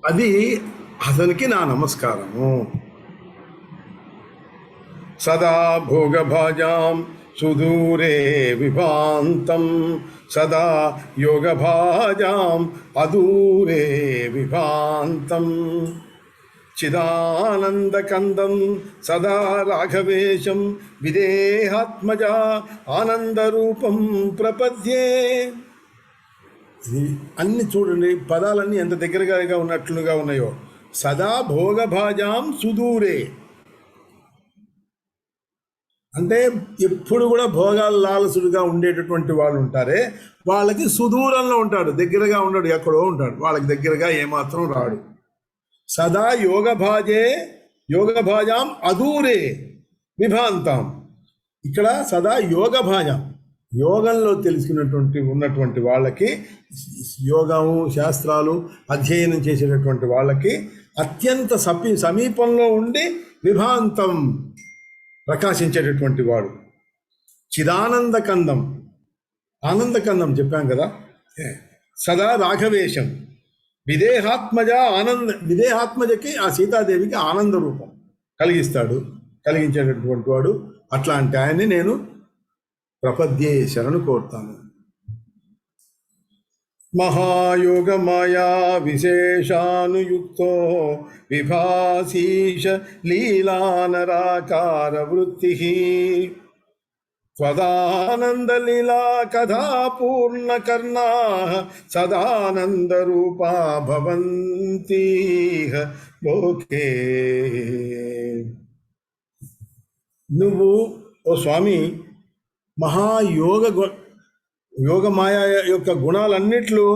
అది అతనికి నా నమస్కారము. సదా భోగభాజాం సుదూరే విభాంతం, సదా యోగభాజాం అదూరే విభాంతం, చిదానందకందం సదా రాఘవేశం విదేహాత్మజా ఆనందరూపం ప్రపద్యే. అన్ని చూడండి, పదాలన్నీ ఎంత దగ్గరగా ఉన్నట్లుగా ఉన్నాయో. సదా భోగభాజాం సుదూరే అంటే ఎప్పుడు కూడా భోగాల లాలసుడుగా ఉండేటటువంటి వాళ్ళు ఉంటారే, వాళ్ళకి సుదూరంలో ఉంటాడు, దగ్గరగా ఉండడు, ఎక్కడో ఉంటాడు, వాళ్ళకి దగ్గరగా ఏమాత్రం రాడు. సదా యోగభాజాం అదూరే విభాంతాం. ఇక్కడ సదా యోగభాజం, యోగంలో ఉన్నటువంటి వాళ్ళకి, యోగము శాస్త్రాలు అధ్యయనం చేసేటటువంటి వాళ్ళకి అత్యంత సమీపంలో ఉండి విభాంతం ప్రకాశించేటటువంటి వాడు. చిదానందకందం, ఆనందకందం చెప్పాం కదా. సదా రాఘవేశం విదేహాత్మజకి ఆ సీతాదేవికి ఆనంద రూపం కలిగించేటటువంటి వాడు. అట్లాంటి ఆయన్ని నేను ప్రపద్యే శరణు కోరుతాను. మహాయోగ మాయా విశేషానుయుక్తో విభాసీష లీలానరాకార వృత్తి, త్వదానంద లీలా కథా పూర్ణ కర్ణా సదానంద రూపా భవంతి లోకే. నువ్వు ఓ స్వామి యోగమాయ యొక్క గుణాలన్నిట్లో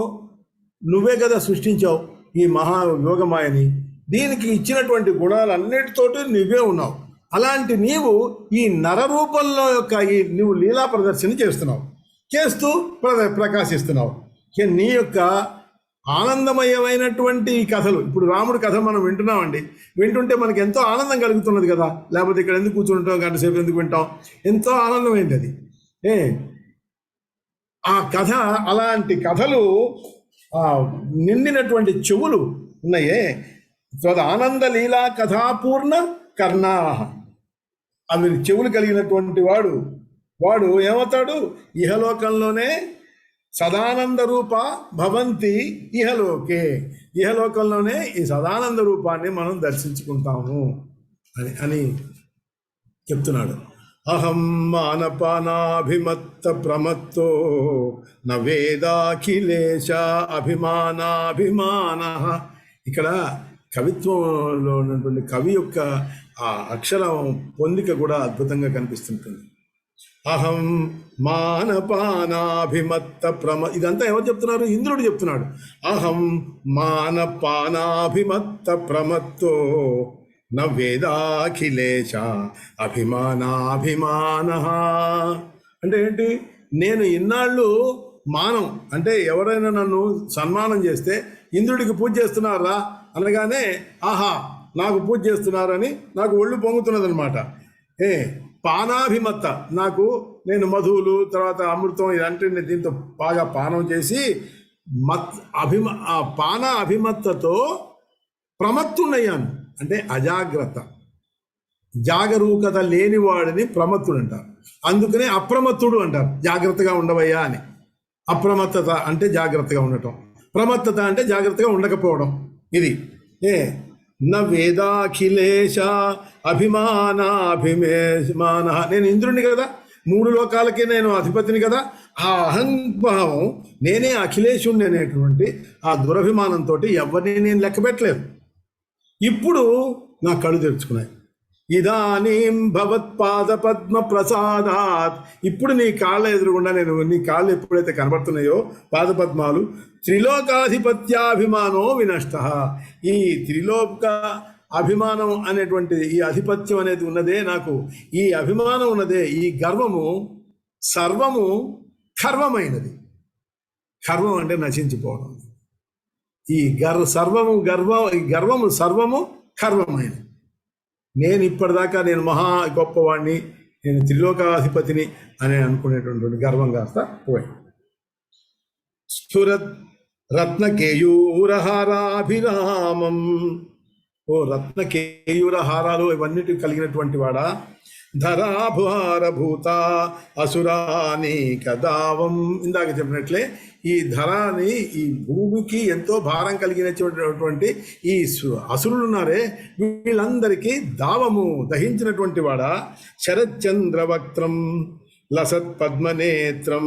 నువ్వే కదా సృష్టించావు ఈ యోగమాయని. దీనికి ఇచ్చినటువంటి గుణాలన్నిటితోటి నువ్వే ఉన్నావు. అలాంటి నీవు ఈ నరరూపంలో నువ్వు లీలా ప్రదర్శన చేస్తూ ప్రకాశిస్తున్నావు. నీ యొక్క ఆనందమయమైనటువంటి ఈ కథలు, ఇప్పుడు రాముడి కథ మనం వింటున్నామండి, వింటుంటే మనకి ఎంతో ఆనందం కలుగుతున్నది కదా. లేకపోతే ఇక్కడ ఎందుకు కూర్చుంటాం, గంట సేపు ఎందుకు వింటాం, ఎంతో ఆనందమైంది అది. ఆ కథ, అలాంటి కథలు నిండినటువంటి చెవులు ఉన్నాయే, ఆనంద లీలా కథాపూర్ణ కర్ణా, అవి చెవులు కలిగినటువంటి వాడు ఏమవుతాడు, ఇహలోకంలోనే సదానంద రూప భవంతి ఇహలోకంలోనే ఈ సదానంద రూపాన్ని మనం దర్శించుకుంటాము అని చెప్తున్నాడు. అహం మానపానాభిమత్త ప్రమత్తో న వేదాఖిలేశ అభిమానాభిమాన. ఇక్కడ కవిత్వంలో ఉన్నటువంటి కవి యొక్క ఆ అక్షరం పొందిక కూడా అద్భుతంగా కనిపిస్తుంటుంది. అహం మానపానాభిమత్త ఇదంతా ఎవరు చెప్తున్నారు? ఇంద్రుడు చెప్తున్నాడు. అహం మానపానాభిమత్త ప్రమత్తో న వేదాఖిలేశ అభిమానాభిమాన. అంటే ఏంటి? నేను ఇన్నాళ్ళు మానం అంటే ఎవరైనా నన్ను సన్మానం చేస్తే ఇంద్రుడికి పూజ చేస్తున్నారా అనగానే ఆహా నాకు పూజ చేస్తున్నారని నాకు ఒళ్ళు పొంగుతున్నదనమాట. పానాభిమత్త, నేను మధువులు తర్వాత అమృతం ఇలాంటివి దీంతో బాగా పానం చేసి పాన అభిమత్తతో ప్రమత్తున్నయ్యాను. అంటే అజాగ్రత్త, జాగరూకత లేనివాడిని ప్రమత్తుడు అంటారు. అందుకనే అప్రమత్తుడు అంటారు, జాగ్రత్తగా ఉండవయ్యా అని. అప్రమత్తత అంటే జాగ్రత్తగా ఉండటం, ప్రమత్తత అంటే జాగ్రత్తగా ఉండకపోవడం. ఇది న వేదాఖిలేశ అభిమానాభిమాన. నేను ఇంద్రుడిని కదా, 3 లోకాలకి నేను అధిపతిని కదా. ఆ అహంభావం, నేనే అఖిలేశుణ్ణి అనేటువంటి ఆ దురభిమానంతో ఎవరిని నేను లెక్క పెట్టలేదు. ఇప్పుడు నా కళ్ళు తెరుచుకున్నాయి. ఇదానీం భవత్పాద పద్మ ప్రసాదాత్. ఇప్పుడు నీ కాళ్ళ ఎదురుగుండా నీ కాళ్ళు ఎప్పుడైతే కనబడుతున్నాయో పాదపద్మాలు, త్రిలోకాధిపత్యాభిమానో వినష్ట. ఈ త్రిలోక అభిమానం అనేటువంటిది, ఈ ఆధిపత్యం అనేది ఉన్నదే, నాకు ఈ అభిమానం ఉన్నదే, ఈ గర్వము సర్వము కర్వమైనది. కర్వం అంటే నశించిపోవడం. ఈ గర్వము సర్వము కర్వమైనది. నేను ఇప్పటిదాకా నేను మహా గొప్పవాడిని, నేను త్రిలోకాధిపతిని అని అనుకునేటువంటి గర్వం కాస్త పోయి. రత్నకేయూరహారాభిరామం. ఓ రత్నకేయూర హారాలు ఇవన్నిటి కలిగినటువంటి వాడా, ధరాభారభూత అసురానీక దావం. ఇందాక చెప్పినట్లే ఈ ధరాని, ఈ భూమికి ఎంతో భారం కలిగినటువంటి ఈ అసురులు ఉన్నారే, వీళ్ళందరికీ దావము దహించినటువంటి వాడా, శరచంద్రవక్త్రం లసత్ పద్మనేత్రం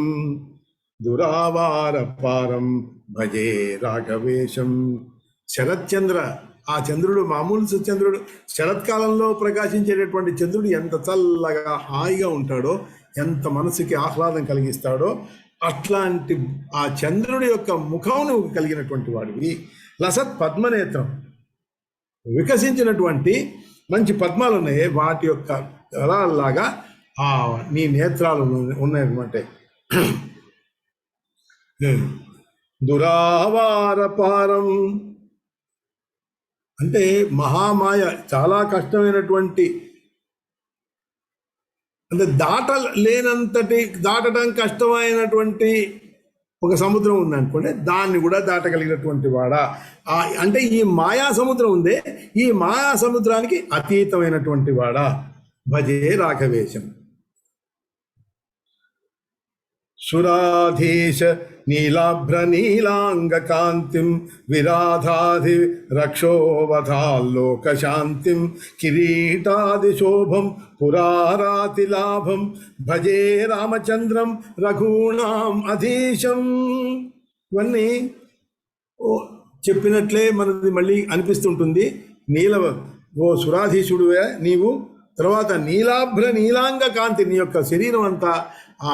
దురావార పారం భజే రాఘవేశం. శరత్చంద్ర, ఆ చంద్రుడు మామూలు చంద్రుడు, శరత్కాలంలో ప్రకాశించేటటువంటి చంద్రుడు ఎంత చల్లగా హాయిగా ఉంటాడో, ఎంత మనసుకి ఆహ్లాదం కలిగిస్తాడో, అట్లాంటి ఆ చంద్రుడి యొక్క ముఖం నువ్వు కలిగినటువంటి వాడివి. లసత్ పద్మనేత్రం, వికసించినటువంటి మంచి పద్మాలు ఉన్నాయి, వాటి యొక్క కళలాగా ఆ నీ నేత్రాలు ఉన్నాయన్నమాట. దురావార పారం అంటే మహామాయ, చాలా కష్టమైనటువంటి, అంటే దాటడం కష్టమైనటువంటి ఒక సముద్రం ఉందనుకోండి, దాన్ని కూడా దాటగలిగినటువంటి వాడా. అంటే ఈ మాయా సముద్రం ఉందే, ఈ మాయా సముద్రానికి అతీతమైనటువంటి వాడా. భజే రాఘవేశం. సురాధీశ నీలాభ్ర నీలాంగ కాంతిం విరాధాది రక్షోవధాల్లోక శాంతిం కిరీటాది శోభం పురారాతి లాభం భజే రామచంద్రం రఘూణాం అధీశం. ఇవన్నీ చెప్పినట్లే మనది మళ్ళీ అనిపిస్తుంటుంది. ఓ సురాధీశుడువే నీవు, తర్వాత నీలాభ్ర నీలాంగ కాంతి, నీ యొక్క శరీరం అంతా ఆ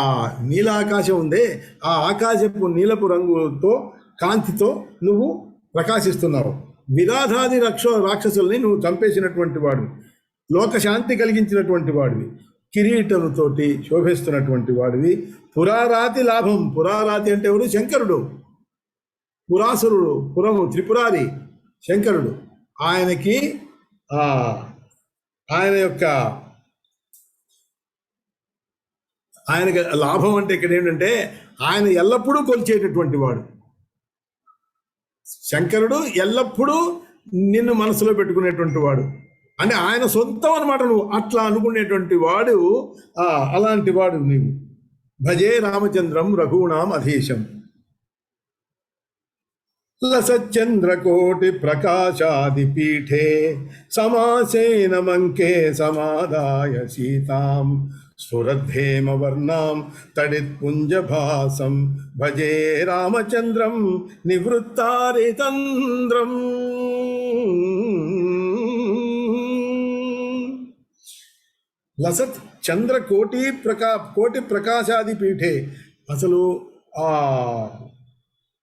నీలాకాశం ఉందే, ఆ ఆకాశపు నీలపు రంగుతో కాంతితో నువ్వు ప్రకాశిస్తున్నావు. విరాధాది రాక్షసుల్ని నువ్వు చంపేసినటువంటి వాడు, లోకశాంతి కలిగించినటువంటి వాడివి, కిరీటముతోటి శోభిస్తున్నటువంటి వాడివి. పురారాతి లాభం, పురారాతి అంటే ఎవరు? శంకరుడు. పురాసురుడు, పురము త్రిపురారి శంకరుడు. ఆయనకి ఆయనకి లాభం అంటే ఇక్కడ ఏంటంటే ఆయన ఎల్లప్పుడూ కొలిచేటటువంటి వాడు. శంకరుడు ఎల్లప్పుడూ నిన్ను మనసులో పెట్టుకునేటువంటి వాడు, అంటే ఆయన సొంతం అనమాట. నువ్వు అట్లా అనుకునేటువంటి వాడు, అలాంటి వాడు నీవు. భజే రామచంద్రం రఘూణాం అధీశం. లసచంద్రకోటి ప్రకాశాది పీఠే సమాసేన మంకే సమాదాయ సీతాం స్ఫురద్ధేమ వర్ణాం తడిత్పుంజభాసం భజే రామచంద్రం నివృత్తారితంద్రం. లసత్ చంద్ర కోటి ప్రకాశాది పీఠే, అసలు ఆ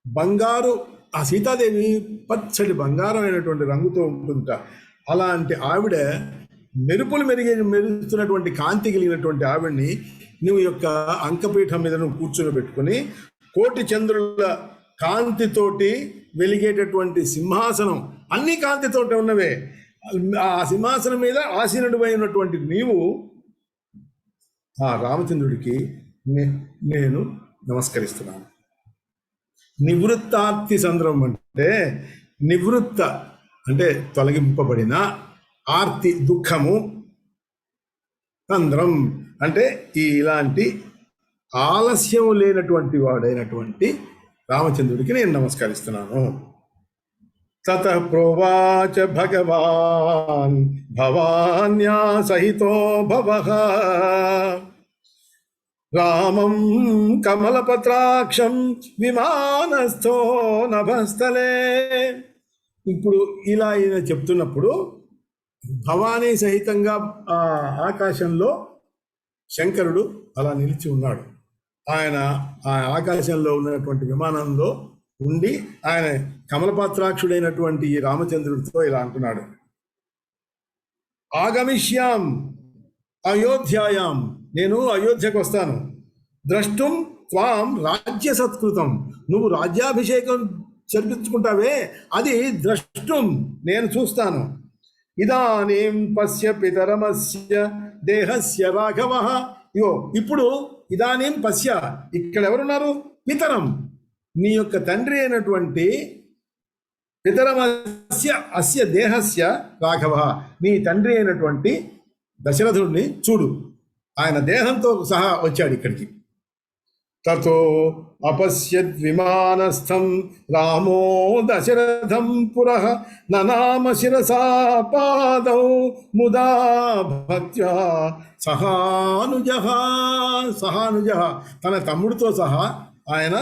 బంగారు, ఆ సీతాదేవి పచ్చడి బంగారం అయినటువంటి రంగుతో ఉంటుంట. అలాంటి ఆవిడ మెరుస్తున్నటువంటి కాంతి కలిగినటువంటి ఆవిడ్ని నువ్వు యొక్క అంకపీఠం మీద నువ్వు కూర్చోబెట్టుకుని, కోటి చంద్రుల కాంతితోటి వెలిగేటటువంటి సింహాసనం, అన్ని కాంతితోటి ఉన్నవే, ఆ సింహాసనం మీద ఆసీనుడు అయినటువంటి నీవు ఆ రామచంద్రుడికి నేను నమస్కరిస్తున్నాను. నివృత్తార్తి సంద్రం అంటే, నివృత్త అంటే తొలగింపబడిన, ఆర్తి దుఃఖము, సంద్రం అంటే ఇలాంటి ఆలస్యం లేనటువంటి వాడైనటువంటి రామచంద్రుడికి నేను నమస్కరిస్తున్నాను. తతః ప్రోవాచ భగవాన్ భవాన్యా సహితో భవః రామం కమలపత్రాక్షం విమానస్థో నభస్థలే. ఇప్పుడు ఇలా ఈయన చెప్తున్నప్పుడు భవానీ సహితంగా ఆ ఆకాశంలో శంకరుడు అలా నిలిచి ఉన్నాడు. ఆయన ఆ ఆకాశంలో ఉన్నటువంటి విమానంలో ఉండి ఆయన కమలపత్రాక్షుడైనటువంటి ఈ రామచంద్రుడితో ఇలా అంటున్నాడు. ఆగమిష్యాం అయోధ్యాయాం, నేను అయోధ్యకు వస్తాను. ద్రష్టుం త్వాం రాజ్య సత్కృతం, నువ్వు రాజ్యాభిషేకం జరిపించుకుంటావే, అది ద్రష్టుం నేను చూస్తాను. ఇదానీం పశ్య పితరమస్య దేహస్య రాఘవః. ఇగో ఇప్పుడు ఇదానీం పశ్య, ఇక్కడ ఎవరున్నారు? పితరం, నీ యొక్క తండ్రి అయినటువంటి పితరమస్య అస్య దేహస్య రాఘవ, నీ తండ్రి అయినటువంటి దశరథుడిని చూడు, ఆయన దేహంతో సహా వచ్చాడు ఇక్కడికి. తతో అపశ్యద్ విమానస్థం రామో దశరథం పురః ననామ శిరసా పాదౌ ముదా భక్త్యా సహానుజః. తన తమ్ముడితో సహా ఆయన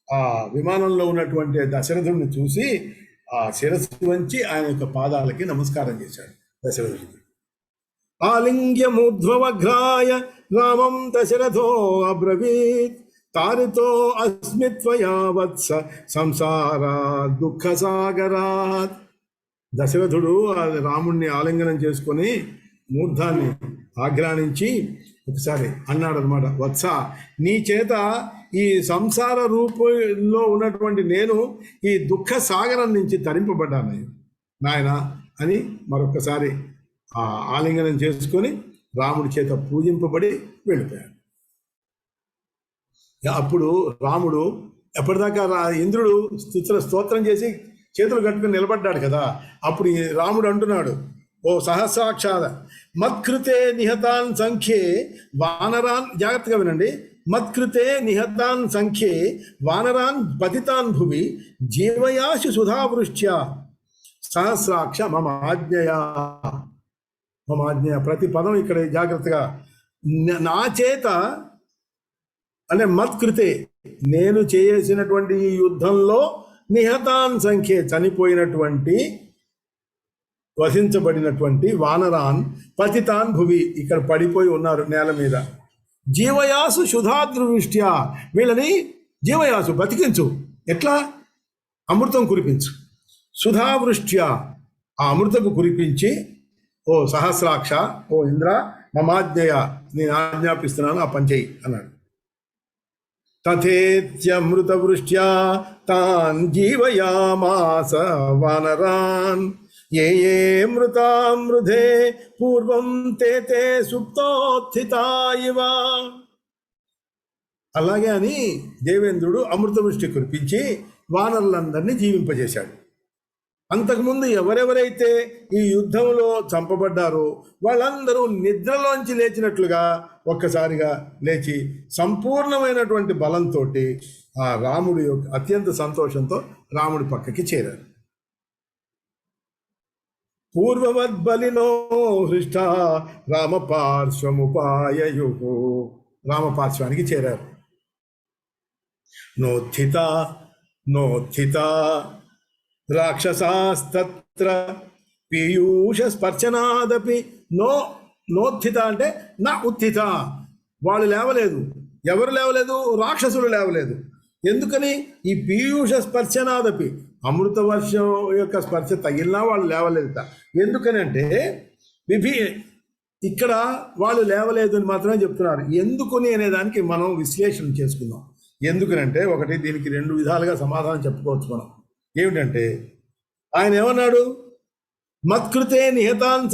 ఆ విమానంలో ఉన్నటువంటి దశరథుడిని చూసి ఆ శిరస్సు వంచి ఆయన యొక్క పాదాలకి నమస్కారం చేశాడు దశరథుడికి. ఆలింగ్యమూర్ధ్వవఘ్రాయ రామం దశరథో అబ్రవీత్ తారితో అస్మిత్వయా వత్స సంసారా దుఃఖ సాగరాత్. దశరథుడు రాముణ్ణి ఆలింగనం చేసుకొని మూర్ధాన్ని ఆఘ్రానించి ఒకసారి అన్నాడు అనమాట, వత్స, నీ చేత ఈ సంసార రూపంలో ఉన్నటువంటి నేను ఈ దుఃఖ సాగరం నుంచి తరింపబడ్డాను నాయన అని మరొకసారి ఆ ఆలింగనం చేసుకొని రాముడి చేత పూజింపబడి వెళ్ళిపోయాడు. అప్పుడు రాముడు ఎప్పటిదాకా ఇంద్రుడు స్తోత్రం చేసి చేతులు కట్టుకుని నిలబడ్డాడు కదా, అప్పుడు రాముడు అంటున్నాడు, ఓ సహస్రాక్షాద మత్కృతే నిహతాన్ సంఖ్యే వానరాన్, జాగ్రత్తగా వినండి, మత్కృతే నిహతాన్ సంఖ్యే వానరాన్ పతితాన్ భువి జీవయాశు సుధావృష్ట్యా సహస్రాక్ష మమ ఆజ్ఞయా. ప్రతి పదం ఇక్కడ జాగ్రత్తగా, నా చేత అంటే మత్కృతే, నేను చేసినటువంటి ఈ యుద్ధంలో నిహతాన్ సంఖ్యే చనిపోయినటువంటి వధించబడినటువంటి వానరాన్ పతితాన్ భువి, ఇక్కడ పడిపోయి ఉన్నారు నేల మీద, జీవయాసు సుధాదృష్ట్యా, వీళ్ళని జీవయాసు బతికించు, ఎట్లా, అమృతం కురిపించు, సుధావృష్ట్యా, ఆ అమృతపు కురిపించి, ఓ సహస్రాక్ష, ఓ ఇంద్ర, మమాజ్ఞయ, నేను ఆజ్ఞాపిస్తున్నాను, ఆ పని చెయ్యి అన్నాడు. తథేత్యమృత వృష్ట్యా తాన్ జీవయామాస వానరాన్ ఏ ఏ మృతామృధే పూర్వం తే తే సుప్తోత్థితా ఇవ. అలాగే అని దేవేంద్రుడు అమృత వృష్టి కురిపించి వానరులందరినీ జీవింపజేశాడు. అంతకుముందు ఎవరెవరైతే ఈ యుద్ధంలో చంపబడ్డారో వాళ్ళందరూ నిద్రలోంచి లేచినట్లుగా ఒక్కసారిగా లేచి సంపూర్ణమైనటువంటి బలంతో ఆ రాముడి యొక్క అత్యంత సంతోషంతో రాముడి పక్కకి చేరారు. పూర్వవద్బలినో హృష్ట రామపార్శ్వముపాయయు, రామపార్శ్వానికి చేరారు. నోత్థిత నోత్థిత రాక్షసాస్తత్ర పీయూష స్పర్శనాదపి. నోత్థిత అంటే నా ఉత్థిత, వాళ్ళు లేవలేదు. ఎవరు లేవలేదు? రాక్షసులు లేవలేదు. ఎందుకని? ఈ పీయూష స్పర్శనాదపి, అమృత వర్షం యొక్క స్పర్శ తగిలినా వాళ్ళు లేవలేదుట. ఎందుకని అంటే ఇక్కడ వాళ్ళు లేవలేదు అని మాత్రమే చెప్తున్నారు. ఎందుకని అనేదానికి మనం విశ్లేషణ చేసుకుందాం. ఎందుకనంటే ఒకటి, దీనికి రెండు విధాలుగా సమాధానం చెప్పుకోవచ్చు మనం. ఏమిటంటే ఆయన ఏమన్నాడు, మత్కృతే నిహతాన్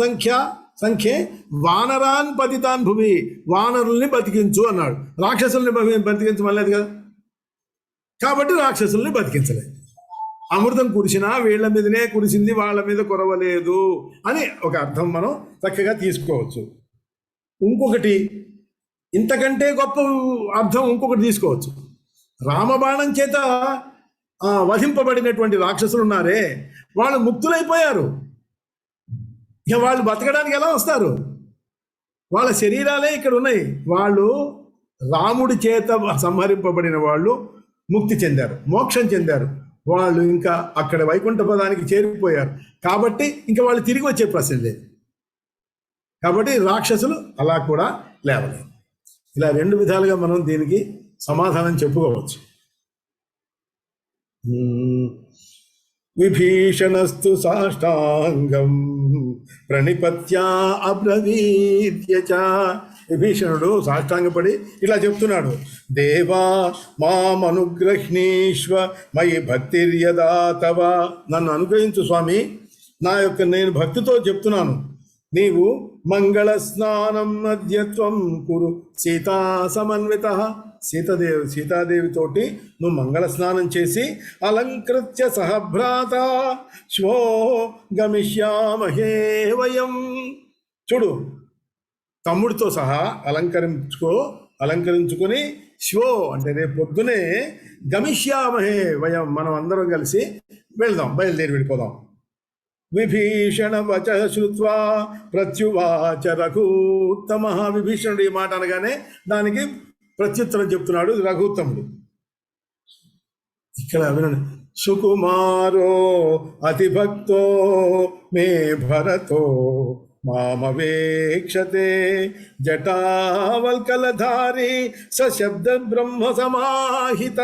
సంఖ్యే వానరాన్ పతితాన్ భూమి, వానరుల్ని బతికించు అన్నాడు. రాక్షసుల్ని బతికించమలేదు కదా, కాబట్టి రాక్షసుల్ని బతికించలేదు. అమృతం కురిసినా వీళ్ళ మీదనే కురిసింది, వాళ్ళ మీద కురవలేదు అని ఒక అర్థం మనం చక్కగా తీసుకోవచ్చు. ఇంకొకటి, ఇంతకంటే గొప్ప అర్థం ఇంకొకటి తీసుకోవచ్చు. రామబాణం చేత వధింపబడినటువంటి రాక్షసులు ఉన్నారే, వాళ్ళు ముక్తులైపోయారు. ఇక వాళ్ళు బతకడానికి ఎలా వస్తారు? వాళ్ళ శరీరాలే ఇక్కడ ఉన్నాయి. వాళ్ళు రాముడి చేత సంహరింపబడిన వాళ్ళు ముక్తి చెందారు, మోక్షం చెందారు. వాళ్ళు ఇంకా అక్కడ వైకుంఠ పదానికి చేరిపోయారు. కాబట్టి ఇంకా వాళ్ళు తిరిగి వచ్చే ప్రశ్న లేదు. కాబట్టి రాక్షసులు అలా కూడా లేవలేదు. ఇలా రెండు విధాలుగా మనం దీనికి సమాధానం చెప్పుకోవచ్చు. విభీషణస్తు సాష్టాంగం ప్రణిపత్యా అబ్రవీత్య చ. విభీషణుడు సాష్టాంగపడి ఇలా చెప్తున్నాడు, దేవా మామనుగ్రహ్ణీష్వ మయి భక్తిర్యదా తవ. నన్ను అనుగ్రహించు స్వామి, నేను భక్తితో చెప్తున్నాను. నీవు మంగళ స్నానం అద్యత్వం కురు సీతా సమన్విత. సీతాదేవితోటి నువ్వు మంగళ స్నానం చేసి అలంకృత్య సహభ్రాత శ్వో గమిష్యామహే వయం. చూడు, తమ్ముడితో సహా అలంకరించుకొని శ్వో అంటే రేపు పొద్దునే గమిష్యామహే వయం, మనం అందరం కలిసి వెళ్దాం, బయలుదేరి వెళ్ళిపోదాం. విభీషణ వచ శ్రుత్వా ప్రత్యువాచ రఘూత్తమ. విభీషణుడు ఈ మాట అనగానే దానికి ప్రత్యుత్తరం చెప్తున్నాడు రఘుత్తముడు. ఇక్కడ వినండి. సుకుమారో అతిభక్తో మే భరతో మామవేక్షతే జటావల్కలధారి సశబ్ద బ్రహ్మ సమాహిత.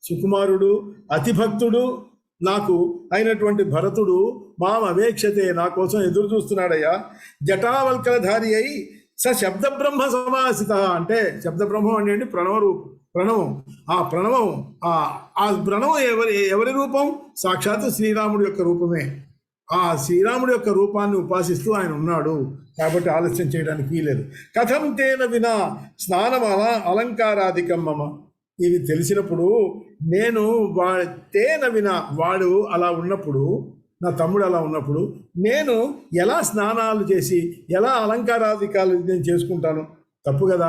సుకుమారుడు అతిభక్తుడు నాకు అయినటువంటి భరతుడు మామవేక్షతే నా కోసం ఎదురు చూస్తున్నాడయ్యా. జటావల్కలధారి అయి శబ్ద బ్రహ్మ సమాసిత అంటే శబ్ద బ్రహ్మం అంటే ప్రణవం. ఆ ప్రణవం ఎవరి రూపం? సాక్షాత్తు శ్రీరాముడి యొక్క రూపమే. ఆ శ్రీరాముడి యొక్క రూపాన్ని ఉపాసిస్తూ ఆయన ఉన్నాడు కాబట్టి ఆలస్యం చేయడానికి వీలేదు. కథం తేన వినా స్నానం అలంకారాధికం మమ. ఇవి తెలిసినప్పుడు నేను తేన వినా, వాడు అలా ఉన్నప్పుడు, నా తమ్ముడు అలా ఉన్నప్పుడు నేను ఎలా స్నానాలు చేసి ఎలా అలంకారాధికాలు నేను చేసుకుంటాను? తప్పు కదా.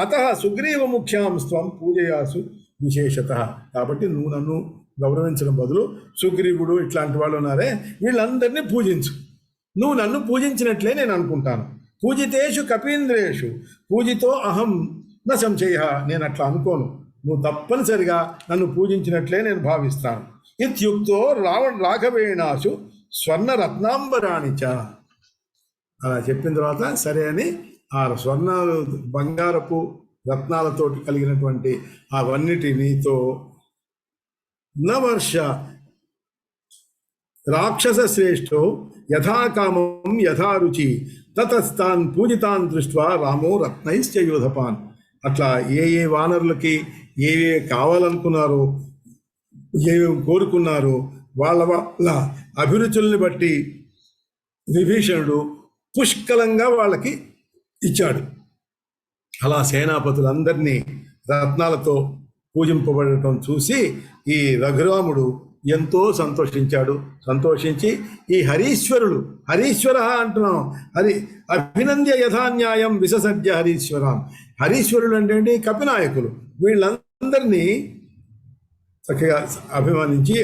అత సుగ్రీవ ముఖ్యాం స్వం పూజయాసు విశేషత. కాబట్టి నువ్వు నన్ను గౌరవించడం బదులు సుగ్రీవుడు ఇట్లాంటి వాళ్ళు ఉన్నారే వీళ్ళందరినీ పూజించు. నువ్వు నన్ను పూజించినట్లే నేను అనుకుంటాను. పూజితేషు కపీంద్రేషు పూజితో అహం న సంశయ. నేను అట్లా అనుకోను, నువ్వు తప్పనిసరిగా నన్ను పూజించినట్లే నేను భావిస్తాను. ఇత్యుక్తో రాఘవేణాసు స్వర్ణ రత్నాంబరాణిచ. అలా చెప్పిన తర్వాత సరే అని ఆ స్వర్ణ బంగారపు రత్నాలతో కలిగినటువంటి అవన్నిటినితో నవర్ష రాక్షస శ్రేష్ఠో యథాకామం యథారుచి తతస్తాన్ పూజితాన్ దృష్ట్వా రామో రత్నైశ్చ యోధపాన్. అట్లా ఏ వానరులకి ఏ కావాలనుకున్నారో ఏమేమి కోరుకున్నారో వాళ్ళ అభిరుచుల్ని బట్టి విభీషణుడు పుష్కలంగా వాళ్ళకి ఇచ్చాడు. అలా సేనాపతులందరినీ రత్నాలతో పూజింపబడటం చూసి ఈ రఘురాముడు ఎంతో సంతోషించి ఈ హరీశ్వర అంటున్నాం, అభినంద్య యథాన్యాయం విససర్జ హరీశ్వరాం. హరీశ్వరులు అంటే కపినాయకులు, వీళ్ళందరినీ చక్కగా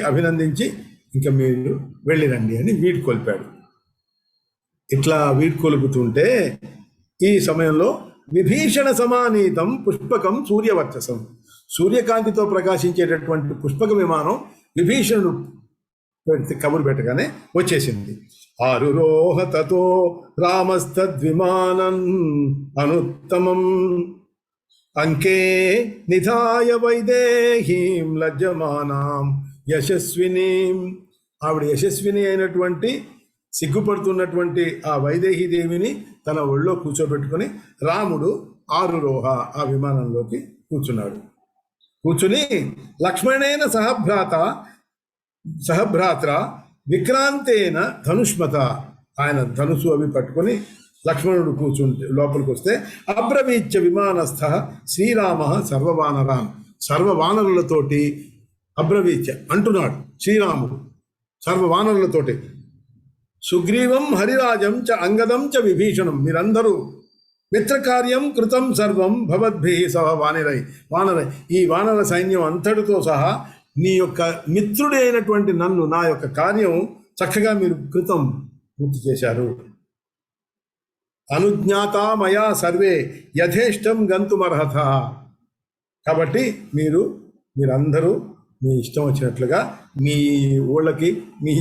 అభినందించి ఇంకా మీరు వెళ్ళిరండి అని వీడ్కొల్పాడు. ఇట్లా వీడ్కొలుపుతుంటే ఈ సమయంలో విభీషణ సమానీతం పుష్పకం సూర్యవర్చసం. సూర్యకాంతితో ప్రకాశించేటటువంటి పుష్పక విమానం విభీషణుడు కబురు పెట్టగానే వచ్చేసింది. ఆరురోహతతో రామస్తద్విమానం అనుత్తమం అంకే నిధాయ వైదేహీం లజ్జమానాం యశస్వినీం. ఆవిడ యశస్విని అయినటువంటి సిగ్గుపడుతున్నటువంటి ఆ వైదేహీదేవిని తన ఒళ్ళో కూర్చోబెట్టుకుని రాముడు ఆరురోహ ఆ విమానంలోకి కూర్చుని లక్ష్మణేన సహభ్రాత్ర విక్రాంతేన ధనుష్మత. ఆయన ధనుసు అవి పట్టుకొని లక్ష్మణుడు కూర్చుంటే లోపలికి వస్తే అబ్రవీచ్య విమానస్థ శ్రీరామ సర్వవానరులతోటి అబ్రవీచ్య అంటున్నాడు శ్రీరాముడు సర్వవానరులతోటి. సుగ్రీవం హరిరాజం చ అంగదం చ విభీషణం. మీరందరూ మిత్రకార్యం కృతం సర్వం భవద్భి సహ వానరై. ఈ వానర సైన్యం అంతటితో సహా నీ యొక్క మిత్రుడి అయినటువంటి నన్ను, నా యొక్క కార్యం చక్కగా మీరు పూర్తి చేశారు. అనుజ్ఞాత మయా సర్వే యథేష్టం గంతుమర్హత. కాబట్టి మీరందరూ మీ ఇష్టం వచ్చినట్లుగా మీ ఊళ్ళకి మీ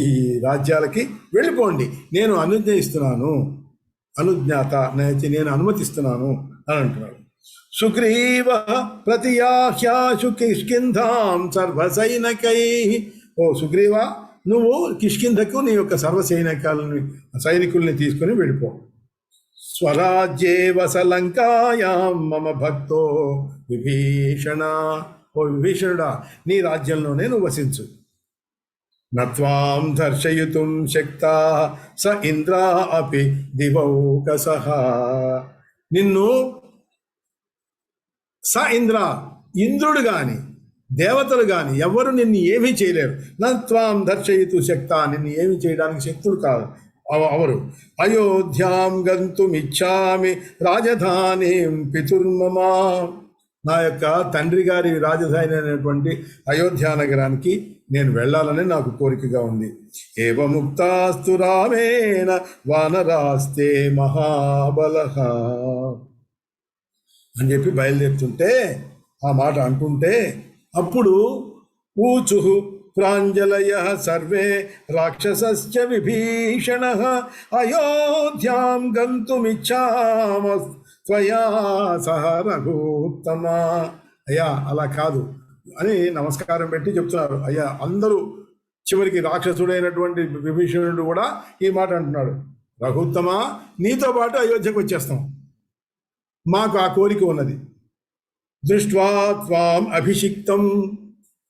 రాజ్యాలకి వెళ్ళిపోండి, నేను అనుజ్ఞయిస్తున్నాను, అనుజ్ఞాత నేను అనుమతిస్తున్నాను అని అంటున్నాడు. సుగ్రీవ ప్రతియాహ్యాశు కిష్కింధాం సర్వసైనికై. ఓ సుగ్రీవ, నువ్వు కిష్కింధకు నీ యొక్క సైనికుల్ని తీసుకుని వెళ్ళిపో. స్వరాజ్యే వసలంకాయాం మమ భక్తో విభీషణ. ఓ విభీషణుడా, నీ రాజ్యంలోనే నువ్వు వసించు. నత్వాం దర్శయితుం శక్తా స ఇంద్రా అపి దివౌకసః. నిన్ను స ఇంద్ర, ఇంద్రుడు గాని దేవతలు గాని ఎవరు నిన్ను ఏమీ చేయలేరు. నత్వాం దర్శయితు శక్త, నిన్ను ఏమి చేయడానికి శక్తులు కాదు అవరు. అయోధ్యాం గంతుమిచ్చామి రాజధానీం పితుర్మమా, నా యొక్క తండ్రి గారి రాజధాని అయినటువంటి అయోధ్య నగరానికి నేను వెళ్ళాలని నాకు కోరికగా ఉంది. ఏవముక్తాస్తు రామేణ వానరాస్తే మహాబలః అని చెప్పి బయలుదేరుతుంటే, ఆ మాట అంటుంటే, అప్పుడు ఊచు ప్రాంజలయ సర్వే రాక్షసశ్చ విభీషణః అయోధ్యాం గంతుమిచ్చామ త్వయా సహ రఘుత్తమ. అయ్యా అలా కాదు అని నమస్కారం పెట్టి చెప్తున్నారు. అయ్యా అందరూ, చివరికి రాక్షసుడైనటువంటి విభీషణుడు కూడా ఈ మాట అంటున్నాడు, రఘుత్తమ నీతో పాటు అయోధ్యకు వచ్చేస్తాం, మాకు ఆ కోరిక ఉన్నది. దృష్ట్వా త్వాం అభిషిక్తం,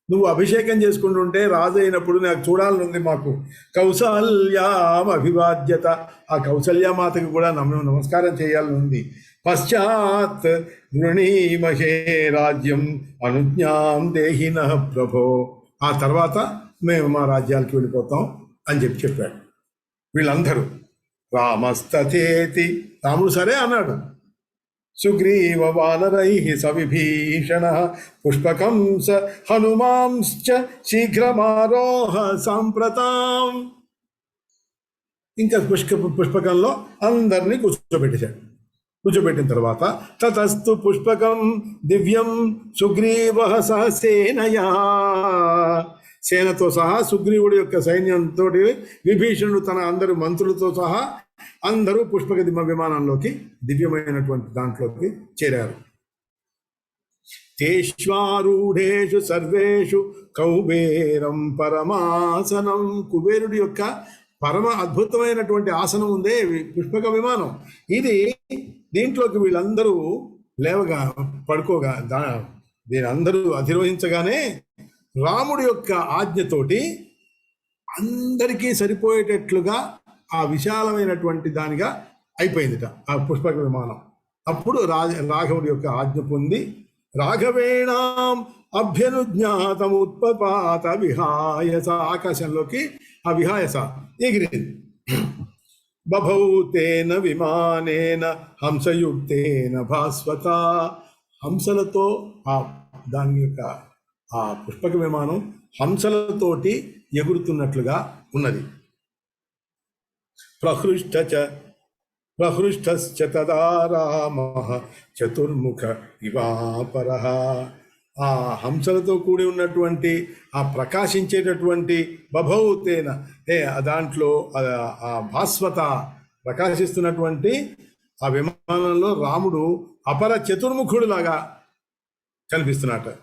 నువ్వు అభిషేకం చేసుకుంటుంటే రాజు అయినప్పుడు నాకు చూడాలని ఉంది మాకు. కౌసల్యాం అభివాద్యత, ఆ కౌసల్యమాతకు కూడా నమస్కారం చేయాలని ఉంది. పశ్చాత్ గృణీమహే రాజ్యం అనుజ్ఞాం దేహినః ప్రభో, ఆ తర్వాత మేము మా రాజ్యాలకు వెళ్ళిపోతాం అని చెప్పాడు. వీళ్ళందరూ రామస్తథేతి, రాముడు సరే అన్నాడు. సుగ్రీవ వానరై సవిభీషణ పుష్పకం స హనుమాంశ్చ శీఘ్రమారోహ సాంప్రతాం. ఇంకా పుష్పకంలో అందరినీ కూర్చోబెట్టిన తర్వాత తతస్తు పుష్పకం దివ్యం సుగ్రీవ సహసేనయా, సేనతో సహా సుగ్రీవుడి యొక్క సైన్యంతో విభీషణుడు తన అందరు మంత్రులతో సహా అందరూ పుష్పక విమానంలోకి, దివ్యమైనటువంటి దాంట్లోకి చేరారు. తేష్వారూఢేషు సర్వేషు కౌబేరం పరమాసనం, కుబేరుడి యొక్క పరమ అద్భుతమైనటువంటి ఆసనం ఉందే పుష్పక విమానం. ఇది దీంట్లోకి వీళ్ళందరూ లేవగా పడుకోగా దీని అందరూ అధిరోహించగానే రాముడి యొక్క ఆజ్ఞతోటి అందరికీ సరిపోయేటట్లుగా ఆ విశాలమైనటువంటి దానిగా అయిపోయిందిట ఆ పుష్పక విమానం. అప్పుడు రాఘవుడి యొక్క ఆజ్ఞ పొంది రాఘవేణాం అభ్యనుజ్ఞాతం ఉత్పపాత విహాయస, ఆకాశంలోకి ఆ విహాయస ఎగిరింది. బభౌ తేన విమానేన హంసయుక్తేన భాస్వత, హంసలతో ఆ దాని యొక్క ఆ పుష్పక విమానం హంసలతోటి ఎగురుతున్నట్లుగా ఉన్నది. ప్రహృష్టశ్చ తదా రామః చతుర్ముఖ ఇవాపరః, ఆ హంసలతో కూడి ఉన్నటువంటి ఆ ప్రకాశించేటటువంటి బభౌతేన, దాంట్లో ఆ భాస్వత ప్రకాశిస్తున్నటువంటి ఆ విమానంలో రాముడు అపర చతుర్ముఖుడు లాగా కనిపిస్తున్నట్టు.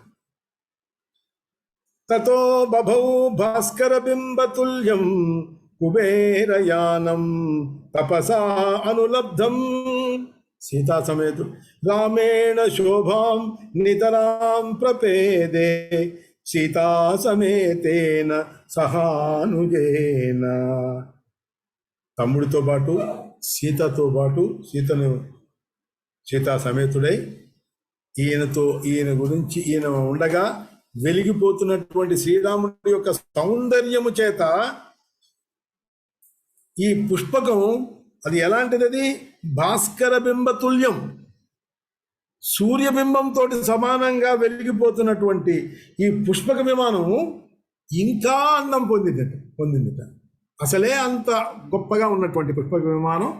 తతో బభౌ భాస్కర బింబతుల్యం కుబేరయానం తపసా అనులబ్ధం, సీతా సమేతు రామేణ శోభాం నితరాం ప్రపేదే సీతా సమేతేన సహానుజేన. తమ్ముడితో పాటు సీతతో పాటు సీతా సమేతుడై ఈయన గురించి ఈయన ఉండగా వెలిగిపోతున్నటువంటి శ్రీరాముడి యొక్క సౌందర్యము చేత ఈ పుష్పకం అది ఎలాంటిది, అది భాస్కర బింబతుల్యం, సూర్యబింబంతో సమానంగా వెలిగిపోతున్నటువంటి ఈ పుష్పక విమానం ఇంకా అందం పొందిందిట. అసలే అంత గొప్పగా ఉన్నటువంటి పుష్పక విమానం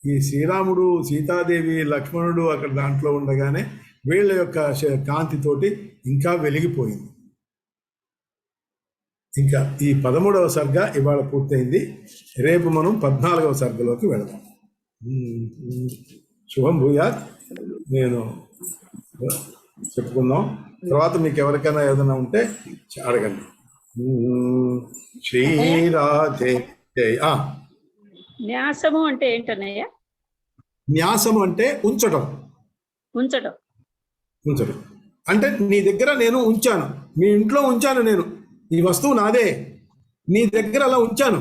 ఈ శ్రీరాముడు, సీతాదేవి, లక్ష్మణుడు అక్కడ దాంట్లో ఉండగానే వీళ్ళ యొక్క కాంతితోటి ఇంకా వెలిగిపోయింది. ఇంకా ఈ 13వ సర్గ ఇవాళ పూర్తయింది. రేపు మనం 14వ సర్గలోకి వెళదాం. శుభం భూయాత్. నేను చెప్పుకుందాం, తర్వాత మీకు ఎవరికైనా ఏదైనా ఉంటే అడగండి. శ్రీరాధే జయ. న్యాసము అంటే ఏంటన్నయ్య? న్యాసము అంటే ఉంచడం అంటే నీ దగ్గర నేను ఉంచాను, మీ ఇంట్లో ఉంచాను, నేను ఈ వస్తువు నాదే, నీ దగ్గర అలా ఉంచాను,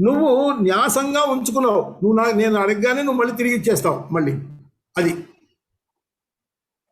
నువ్వు న్యాసంగా ఉంచుకున్నావు, నేను అడగగానే నువ్వు మళ్ళీ తిరిగి ఇచ్చేస్తావు మళ్ళీ, అది